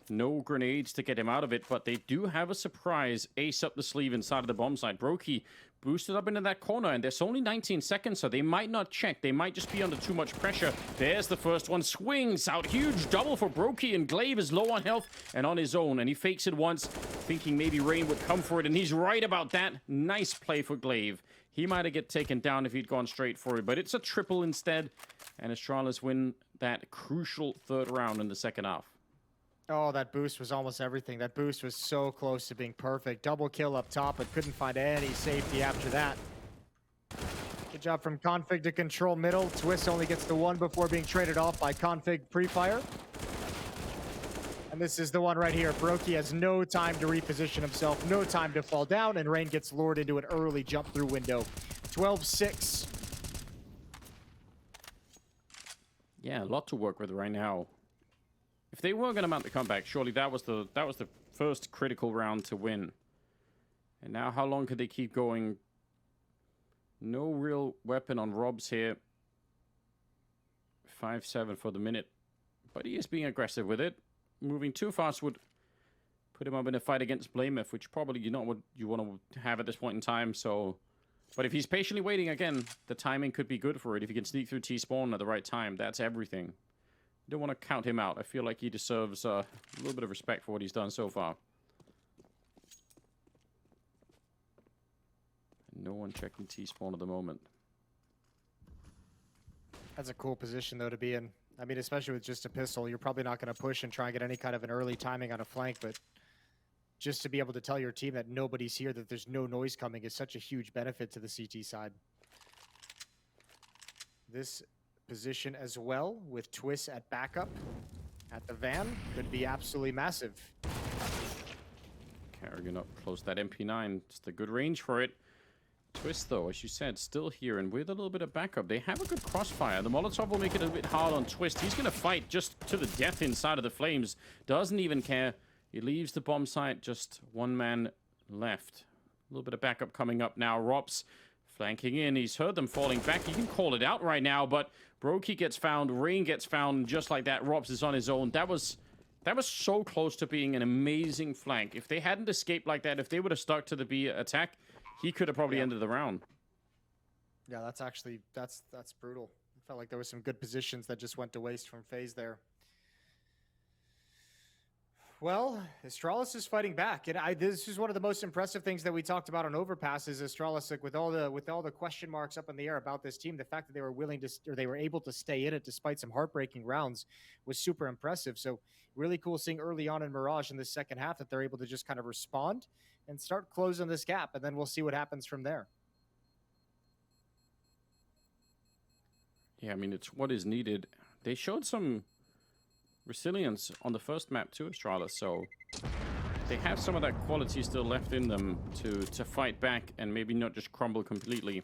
No grenades to get him out of it, but they do have a surprise ace up the sleeve inside of the bomb site. Brokey boosted up into that corner, and there's only 19 seconds, so they might not check. They might just be under too much pressure. There's the first one. Swings out. Huge double for Brokey, and Glaive is low on health and on his own, and he fakes it once, thinking maybe Rain would come for it, and he's right about that. Nice play for Glaive. He might have get taken down if he'd gone straight for it, but it's a triple instead, and Astralis win that crucial third round in the second half. Oh, that boost was almost everything. That boost was so close to being perfect. Double kill up top, but couldn't find any safety after that. Good job from Config to control middle. Twist only gets the one before being traded off by Config pre-fire. And this is the one right here. Brokey has no time to reposition himself, no time to fall down, and Rain gets lured into an early jump through window. 12-6. Yeah, a lot to work with right now. If they were going to mount the comeback, surely that was the first critical round to win. And now how long could they keep going? No real weapon on Robs here. 5-7 for the minute. But he is being aggressive with it. Moving too fast would put him up in a fight against Blameth, which probably not what you want to have at this point in time. So, but if he's patiently waiting again, the timing could be good for it. If he can sneak through T-spawn at the right time, that's everything. You don't want to count him out. I feel like he deserves a little bit of respect for what he's done so far. No one checking T-spawn at the moment. That's a cool position, though, to be in. I mean, especially with just a pistol, you're probably not going to push and try and get any kind of an early timing on a flank, but just to be able to tell your team that nobody's here, that there's no noise coming, is such a huge benefit to the CT side. This position as well, with Twist at backup at the van, could be absolutely massive. Carrigan up close that MP9. Just a good range for it. Twist, though, as you said, still here, and with a little bit of backup. They have a good crossfire. The Molotov will make it a bit hard on Twist. He's going to fight just to the death inside of the flames. Doesn't even care. He leaves the bomb site. Just one man left. A little bit of backup coming up now. Rops flanking in. He's heard them falling back. You can call it out right now, but Brokey gets found. Rain gets found. Just like that, Rops is on his own. That was so close to being an amazing flank. If they hadn't escaped like that, if they would have stuck to the B attack, he could have probably ended the round. Yeah, that's actually, that's brutal. I felt like there was some good positions that just went to waste from FaZe there. Well, Astralis is fighting back, and this is one of the most impressive things that we talked about on Overpass. Is Astralis, like, with all the question marks up in the air about this team, the fact that they were willing to, or they were able to stay in it despite some heartbreaking rounds, was super impressive. So really cool seeing early on in Mirage in the second half that they're able to just kind of respond and start closing this gap, and then we'll see what happens from there. Yeah, I mean, it's what is needed. They showed some resilience on the first map too, Astralis, so they have some of that quality still left in them to fight back and maybe not just crumble completely.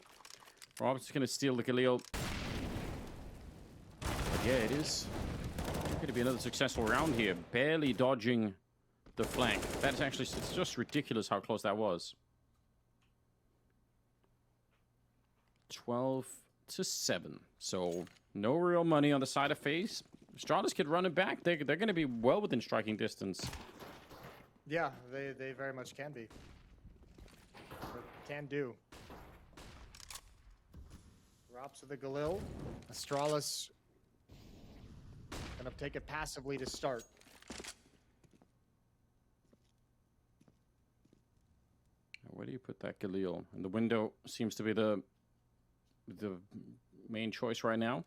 Rob's going to steal the Galil. But yeah, it is going to be another successful round here. Barely dodging the flank. That's actually, it's just ridiculous how close that was. 12-7. So no real money on the side of FaZe. Astralis could run it back. They're going to be well within striking distance. Yeah, they very much can be. Or can do. Drops of the Galil. Astralis gonna take it passively to start. Where do you put that Galil? And the window seems to be the main choice right now.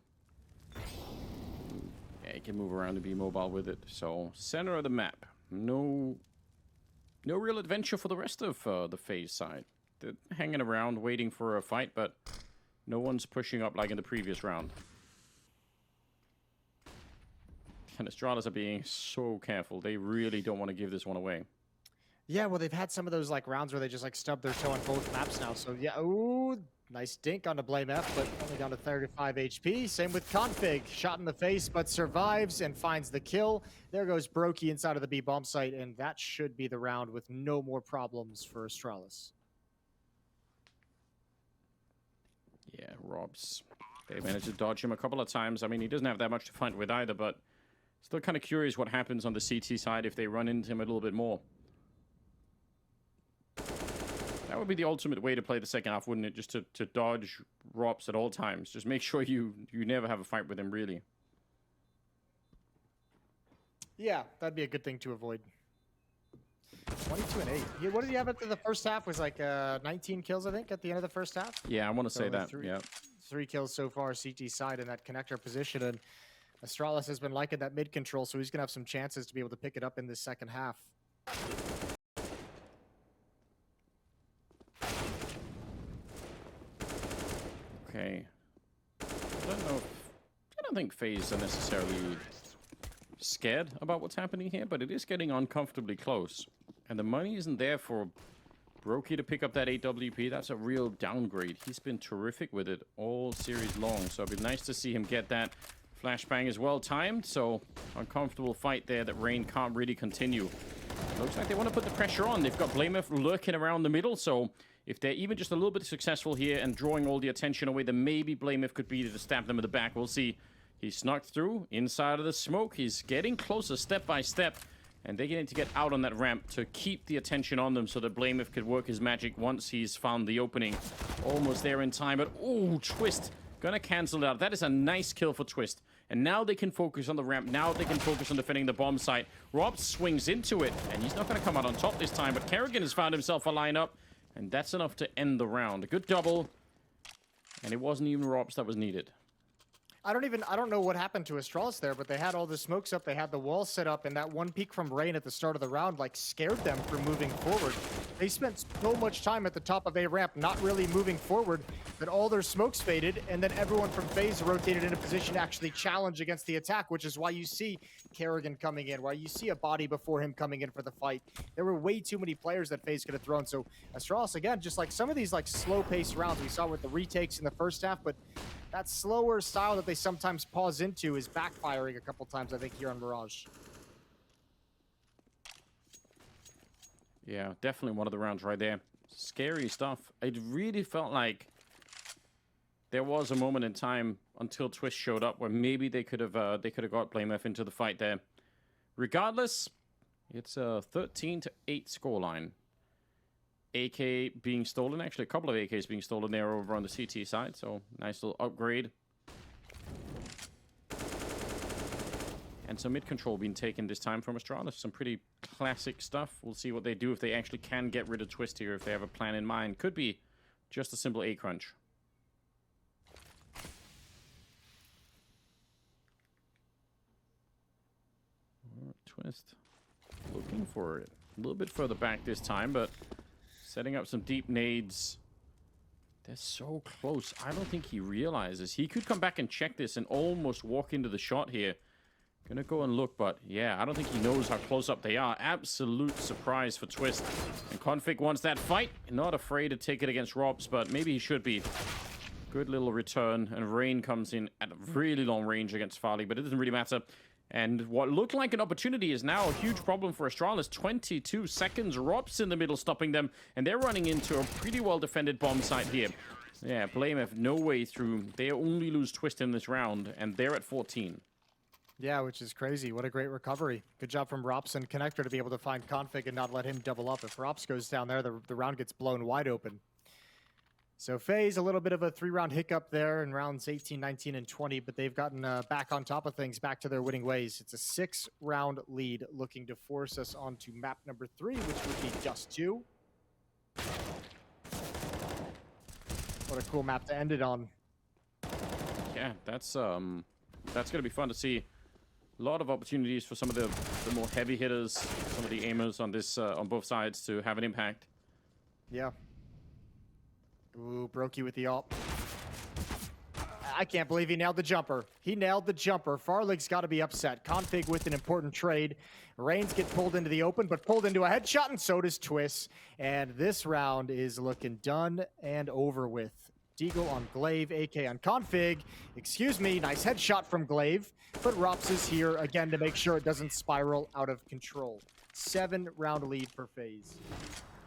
Yeah, you can move around and be mobile with it. So center of the map. No real adventure for the rest of the FaZe side. They're hanging around waiting for a fight, but no one's pushing up like in the previous round. And Astralis are being so careful. They really don't want to give this one away. Yeah, well, they've had some of those like rounds where they just like stub their toe on both maps now. So yeah, ooh, nice dink on the Blame F, but only down to 35 HP. Same with Config, shot in the face, but survives and finds the kill. There goes Brokey inside of the B bomb site, and that should be the round with no more problems for Astralis. Yeah, Robs. They managed to dodge him a couple of times. I mean, he doesn't have that much to fight with either, but still kind of curious what happens on the CT side if they run into him a little bit more. That would be the ultimate way to play the second half, wouldn't it? Just to dodge Robs at all times. Just make sure you never have a fight with him, really. Yeah, that'd be a good thing to avoid. 22 and 8. What did he have after the first half? Was like 19 kills, I think, at the end of the first half. Yeah, I want to say that. Yeah, 3 kills so far, CT side in that connector position, and Astralis has been liking that mid control, so he's gonna have some chances to be able to pick it up in this second half. Okay. I don't think FaZe are necessarily scared about what's happening here, but it is getting uncomfortably close. And the money isn't there for Brokey to pick up that 8 WP. That's a real downgrade. He's been terrific with it all series long, so it'd be nice to see him get that flashbang as well timed. So uncomfortable fight there that Rain can't really continue. Looks like they want to put the pressure on. They've got Blamef lurking around the middle, so if they're even just a little bit successful here and drawing all the attention away, then maybe Blamef could be to stab them in the back. We'll see. He snuck through inside of the smoke. He's getting closer step by step, and they need to get out on that ramp to keep the attention on them so that Blamef could work his magic once he's found the opening. Almost there in time, but oh, Twist gonna cancel it out. That is a nice kill for Twist. And now they can focus on the ramp. Now they can focus on defending the bomb site. Rob swings into it, and he's not going to come out on top this time. But Kerrigan has found himself a lineup, and that's enough to end the round. A good double, and it wasn't even Robs that was needed. I don't know what happened to Astralis there, but they had all the smokes up, they had the wall set up, and that one peek from Rain at the start of the round like scared them from moving forward. They spent so much time at the top of A ramp not really moving forward that all their smokes faded, and then everyone from FaZe rotated into position to actually challenge against the attack, which is why you see Kerrigan coming in, why you see a body before him coming in for the fight. There were way too many players that FaZe could have thrown, so Astralis, again, just like some of these like slow-paced rounds we saw with the retakes in the first half, but that slower style that they sometimes pause into is backfiring a couple times, I think, here on Mirage. Yeah, definitely one of the rounds right there. Scary stuff. It really felt like there was a moment in time until Twist showed up where maybe they could have got Blamef into the fight there. Regardless, it's a 13-8 scoreline. AK being stolen, actually a couple of AKs being stolen there over on the CT side, so nice little upgrade. And some mid-control being taken this time from Astralis. Some pretty classic stuff. We'll see what they do if they actually can get rid of Twist here, if they have a plan in mind. Could be just a simple A-crunch. Twist looking for it. A little bit further back this time, but setting up some deep nades. They're so close. I don't think he realizes. He could come back and check this and almost walk into the shot here. Gonna go and look, but yeah, I don't think he knows how close up they are. Absolute surprise for Twist. And Config wants that fight. Not afraid to take it against Robs, but maybe he should be. Good little return. And Rain comes in at a really long range against Farley, but it doesn't really matter. And what looked like an opportunity is now a huge problem for Astralis. 22 seconds. Robs in the middle stopping them. And they're running into a pretty well-defended bomb site here. Yeah, Blame have no way through. They only lose Twist in this round, and they're at 14. Yeah, which is crazy. What a great recovery. Good job from Rops and Connector to be able to find Config and not let him double up. If Rops goes down there, the round gets blown wide open. So FaZe, a little bit of a 3-round hiccup there in rounds 18, 19, and 20, but they've gotten back on top of things, back to their winning ways. It's a 6-round lead looking to force us onto map number 3, which would be Dust 2. What a cool map to end it on. Yeah, that's going to be fun to see. A lot of opportunities for some of the more heavy hitters, some of the aimers on this on both sides to have an impact. Yeah. Ooh, Brokey with the ult. I can't believe he nailed the jumper. He nailed the jumper. Farlig's got to be upset. Config with an important trade. Reigns get pulled into the open, but pulled into a headshot, and so does Twist. And this round is looking done and over with. Deagle on Glaive, AK on Config. Excuse me, nice headshot from Glaive. But Rops is here again to make sure it doesn't spiral out of control. 7-round lead for FaZe.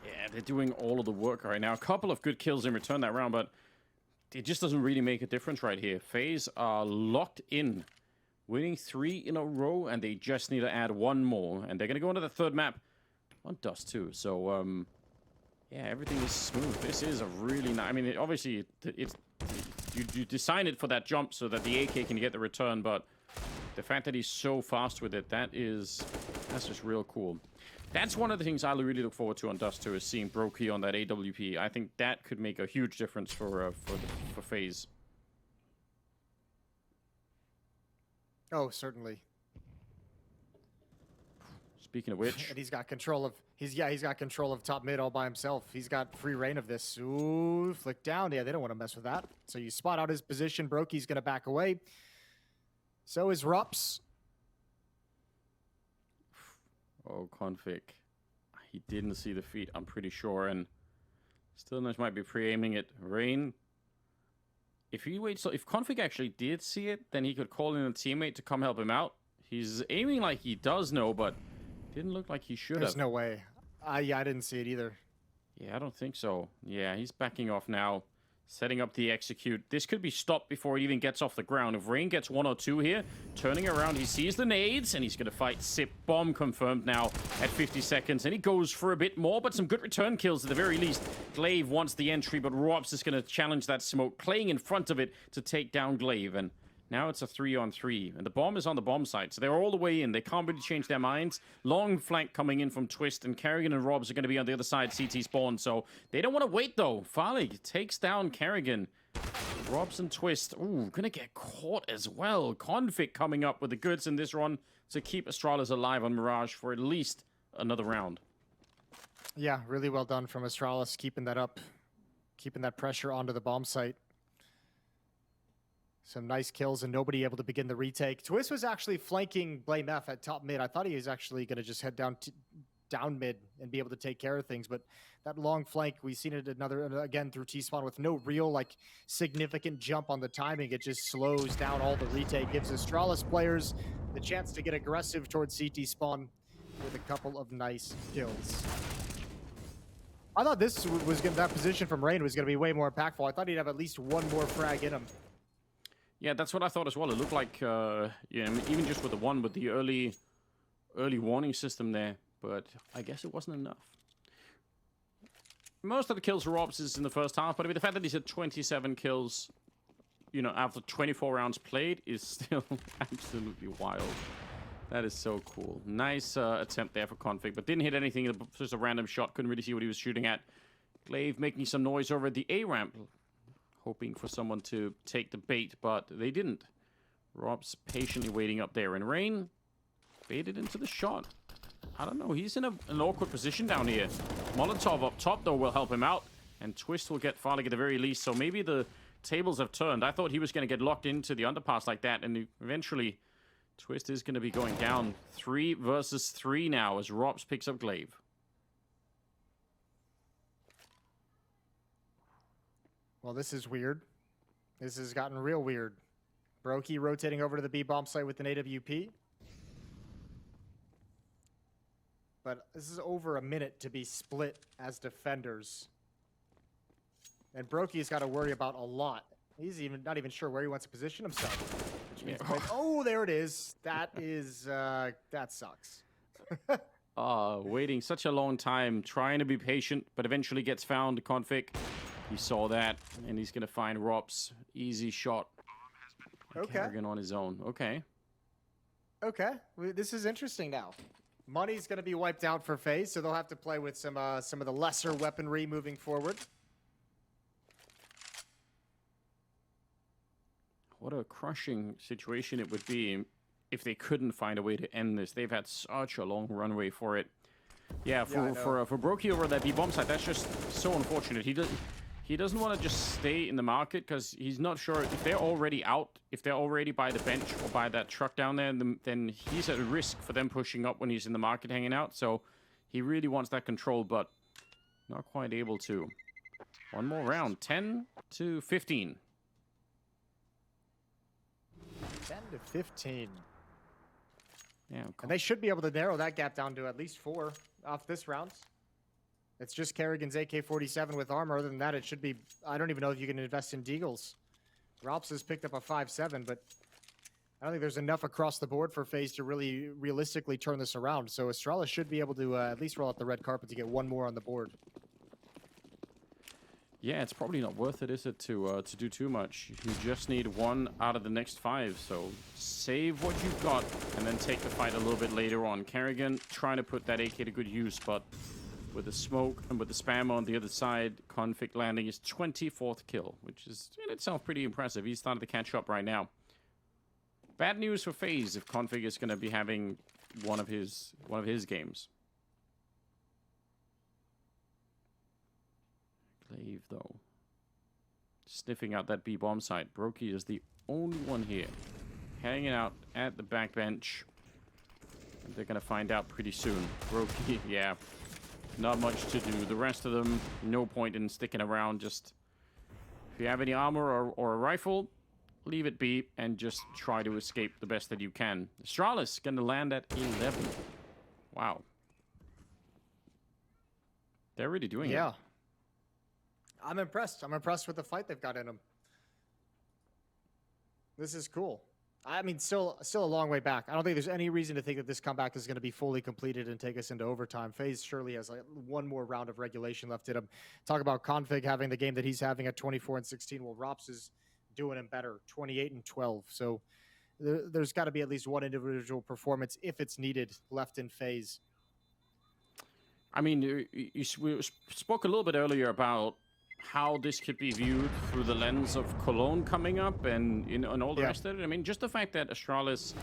Yeah, they're doing all of the work right now. A couple of good kills in return that round, but it just doesn't really make a difference right here. FaZe are locked in, winning 3 in a row, and they just need to add 1 more. And they're going to go into the 3rd map on Dust 2. So, yeah, everything is smooth. This is a really nice... I mean, obviously, you design it for that jump so that the AK can get the return, but the fact that he's so fast with it, that's just real cool. That's one of the things I really look forward to on Dust 2 is seeing Brokey on that AWP. I think that could make a huge difference for FaZe. Oh, certainly. Speaking of which, and he's got control of he's got control of top mid all by himself. He's got free reign of this. Ooh, flick down. Yeah, they don't want to mess with that. So you spot out his position. Brokey's gonna back away. So is Rups. oh, Config. He didn't see the feet, I'm pretty sure, and still might be pre-aiming it. Rain. If he waits, if Config actually did see it, then he could call in a teammate to come help him out. He's aiming like he does know, but didn't look like he should have. There's no way. Yeah, I didn't see it either. Yeah, I don't think so. Yeah, he's backing off now, setting up the execute. This could be stopped before it even gets off the ground. If Rain gets 1 or 2 here, turning around, he sees the nades, and he's going to fight Sip. Bomb confirmed now at 50 seconds, and he goes for a bit more, but some good return kills at the very least. Glaive wants the entry, but Rops is going to challenge that smoke, playing in front of it to take down Glaive, and now it's a 3-on-3, and the bomb is on the bomb site, so they're all the way in. They can't really change their minds. Long flank coming in from Twist, and Kerrigan and Robs are going to be on the other side, CT spawn, so they don't want to wait, though. Farlig takes down Kerrigan. Robs and Twist, ooh, going to get caught as well. Config coming up with the goods in this run to keep Astralis alive on Mirage for at least another round. Yeah, really well done from Astralis, keeping that up, keeping that pressure onto the bomb site. Some nice kills and nobody able to begin the retake. Twist was actually flanking Blame F at top mid. I thought he was actually going to just head down mid and be able to take care of things, but that long flank, we've seen it again through T-spawn with no real like significant jump on the timing. It just slows down all the retake, gives Astralis players the chance to get aggressive towards CT spawn with a couple of nice kills. I thought this was that position from Rain was going to be way more impactful. I thought he'd have at least 1 more frag in him. Yeah, that's what I thought as well. It looked like, yeah, even just with the one with the early warning system there, but I guess it wasn't enough. Most of the kills for Robs is in the first half, but I mean, the fact that he's had 27 kills, you know, after 24 rounds played is still absolutely wild. That is so cool. Nice attempt there for Config, but didn't hit anything. Just a random shot. Couldn't really see what he was shooting at. Glaive making some noise over at the A ramp, hoping for someone to take the bait, but they didn't. Rob's patiently waiting up there, and Rain baited into the shot. I don't know, he's in an awkward position down here. Molotov up top, though, will help him out, and Twist will get Farlig at the very least, so maybe the tables have turned. I thought he was going to get locked into the underpass like that, and eventually Twist is going to be going down 3 versus 3 now as Robs picks up Glaive. Well, this is weird. This has gotten real weird. Brokey rotating over to the B bomb site with an AWP. But this is over a minute to be split as defenders. And Brokey's got to worry about a lot. He's not even sure where he wants to position himself. Which means, oh, there it is. That is, that sucks. Waiting such a long time, trying to be patient, but eventually gets found. Config, he saw that, and he's going to find Rops. Easy shot. Okay. Kerrigan on his own. Okay. Okay. This is interesting now. Money's going to be wiped out for FaZe, so they'll have to play with some of the lesser weaponry moving forward. What a crushing situation it would be if they couldn't find a way to end this. They've had such a long runway for it. Yeah, for Brokey over that B-bomb site, that's just so unfortunate. He doesn't want to just stay in the market because he's not sure if they're already out, if they're already by the bench or by that truck down there, then he's at risk for them pushing up when he's in the market hanging out. So he really wants that control, but not quite able to. One more round, 10 to 15. 10 to 15. Yeah, and they should be able to narrow that gap down to at least 4 off this round. It's just Kerrigan's AK-47 with armor. Other than that, it should be... I don't even know if you can invest in Deagles. Rops has picked up a 5.7, but I don't think there's enough across the board for FaZe to really realistically turn this around. So Astralis should be able to at least roll out the red carpet to get one more on the board. Yeah, it's probably not worth it, is it, to do too much? You just need 1 out of the next 5, so save what you've got and then take the fight a little bit later on. Kerrigan trying to put that AK to good use, but with the smoke and with the spam on the other side, Config landing his 24th kill, which is in itself pretty impressive. He's starting to catch up right now. Bad news for FaZe if Config is going to be having one of his games. Glaive, though, sniffing out that B-bomb site. Brokey is the only one here, hanging out at the back bench. And they're going to find out pretty soon. Brokey, yeah, not much to do. The rest of them, no point in sticking around. Just, if you have any armor or a rifle, leave it be and just try to escape the best that you can. Astralis going to land at 11. Wow. They're really doing it. Yeah. I'm impressed. I'm impressed with the fight they've got in them. This is cool. I mean, still a long way back. I don't think there's any reason to think that this comeback is going to be fully completed and take us into overtime. FaZe surely has like one more round of regulation left in him. Talk about Config having the game that he's having at 24-16. Well, Rops is doing him better, 28-12. So there's got to be at least one individual performance, if it's needed, left in FaZe. I mean, we spoke a little bit earlier about how this could be viewed through the lens of Cologne coming up and all the rest of it. I mean, just the fact that Astralis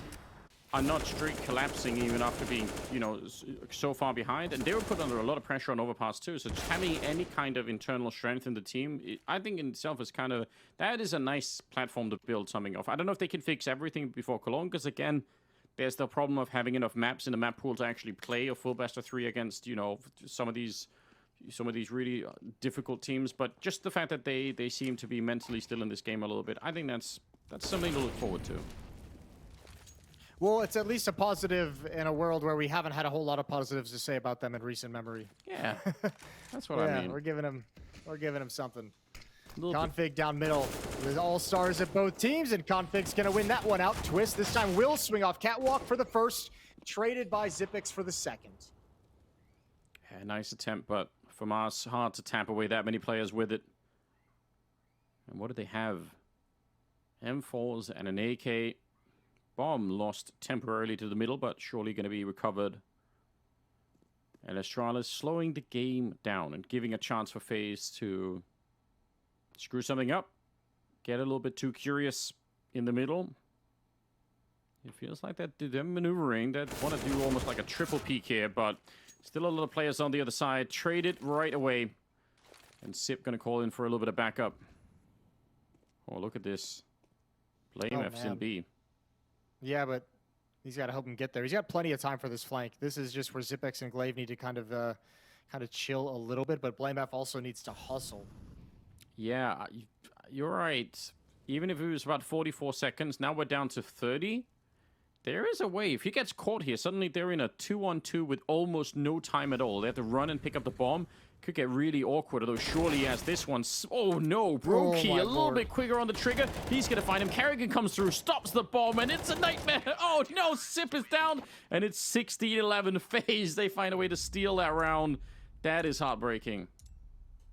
are not straight collapsing even after being, so far behind. And they were put under a lot of pressure on Overpass too. So just having any kind of internal strength in the team, I think in itself is that is a nice platform to build something off. I don't know if they can fix everything before Cologne, because again, there's the problem of having enough maps in the map pool to actually play a full best of 3 against, some of these really difficult teams. But just the fact that they seem to be mentally still in this game a little bit, I think that's something to look forward to. Well, it's at least a positive in a world where we haven't had a whole lot of positives to say about them in recent memory. Yeah, that's what I mean. We're giving them something. Config down middle with all-stars at both teams, and Config's going to win that one out. Twist this time will swing off Catwalk for the first, traded by Zipix for the second. Yeah, nice attempt, but from us, hard to tap away that many players with it. And what do they have? M4s and an AK. Bomb lost temporarily to the middle, but surely going to be recovered. And Astralis slowing the game down and giving a chance for FaZe to screw something up. Get a little bit too curious in the middle. It feels like that they're maneuvering. They want to do almost like a triple peek here, but still a lot of players on the other side. Trade it right away. And Sip going to call in for a little bit of backup. Oh, look at this. Blame F's in B. Yeah, but he's got to help him get there. He's got plenty of time for this flank. This is just where Zipex and Glaive need to kind of chill a little bit, but Blame F also needs to hustle. Yeah, you're right. Even if it was about 44 seconds, now we're down to 30. There is a way. If he gets caught here, suddenly they're in a 2-on-2 with almost no time at all. They have to run and pick up the bomb. Could get really awkward, although surely as this one... Oh, no. Brokey, a little bit quicker on the trigger. He's going to find him. Carrigan comes through, stops the bomb, and it's a nightmare. Oh, no. Sip is down, and it's 16-11 FaZe. They find a way to steal that round. That is heartbreaking.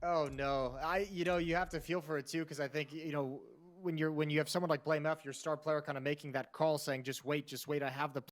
Oh, no. You have to feel for it, too, because I think, when you have someone like Blame F, your star player kind of making that call saying, just wait, I have the